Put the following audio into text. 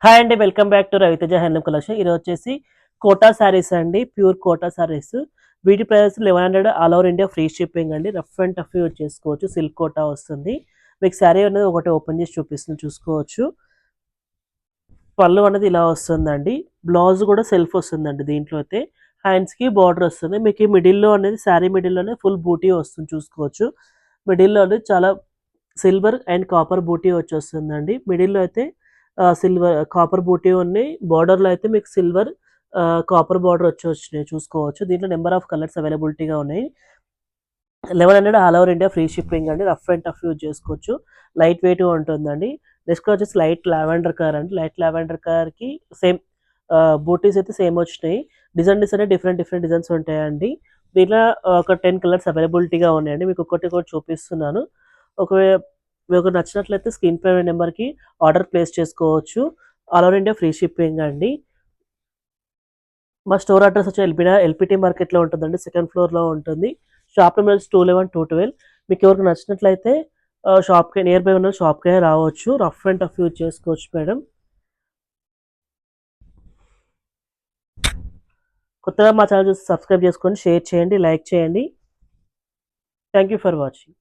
Hi అండి, welcome back to Raviteja handloom collection. ఇది వచ్చేసి కోటా శారీస్ అండి, ప్యూర్ కోటా శారీస్. వీటి price 1100, all over India free shipping అండి. రఫ్ అండ్ టఫ్ యూజ్ చేసుకోవచ్చు. సిల్క్ కోటా వస్తుంది. మీకు శారీ అనేది ఒకటి ఓపెన్ చేసి చూపిస్తుంది, చూసుకోవచ్చు. పళ్ళు అనేది ఇలా వస్తుందండి. బ్లౌజ్ కూడా సెల్ఫ్ వస్తుందండి. దీంట్లో అయితే హ్యాండ్స్కి బార్డర్ వస్తుంది. మీకు ఈ మిడిల్లో అనేది శారీ మిడిల్లోనే ఫుల్ బూటీ వస్తుంది, చూసుకోవచ్చు. మిడిల్లో అనేది చాలా సిల్వర్ అండ్ కాపర్ బూటీ వచ్చేస్తుందండి. మిడిల్లో అయితే సిల్వర్ కాపర్ బూటీ ఉన్నాయి. బార్డర్లో అయితే మీకు సిల్వర్ కాపర్ బార్డర్ వచ్చినాయి, చూసుకోవచ్చు. దీంట్లో నెంబర్ ఆఫ్ కలర్స్ అవైలబిలిటీగా ఉన్నాయి. 1100 all over India free shipping అండి. రఫ్ అండ్ టఫ్ యూజ్ చేసుకోవచ్చు. లైట్ వెయిట్ ఉంటుందండి. నెక్స్ట్ వచ్చేసి లైట్ లావెండర్ కలర్ అండి. లైట్ లావెండర్ కలర్కి సేమ్ బూటీస్ అయితే సేమ్ వచ్చినాయి. డిజైన్స్ డిఫరెంట్ డిఫరెంట్ డిజైన్స్ ఉంటాయండి. దీంట్లో ఒక 10 కలర్స్ అవైలబిలిటీగా ఉన్నాయండి. మీకు ఒకటి చూపిస్తున్నాను. ఒకవేళ మీకు నచ్చినట్లయితే స్క్రీన్ పై నెంబర్కి ఆర్డర్ ప్లేస్ చేసుకోవచ్చు. All over India free shipping అండి. మా స్టోర్ అడ్రస్ వచ్చి ఎల్పిటి మార్కెట్లో ఉంటుందండి. సెకండ్ ఫ్లోర్లో ఉంటుంది. Shop number 211 212. మీకు ఎవరికి నచ్చినట్లయితే షాప్కి నియర్ బై ఉన్న షాప్కే రావచ్చు. రఫ్ అండ్ టఫ్ యూజ్ చేసుకోవచ్చు మేడం. కొత్తగా మా ఛానల్ చూసి సబ్స్క్రైబ్ చేసుకొని షేర్ చేయండి, లైక్ చేయండి. Thank you for watching.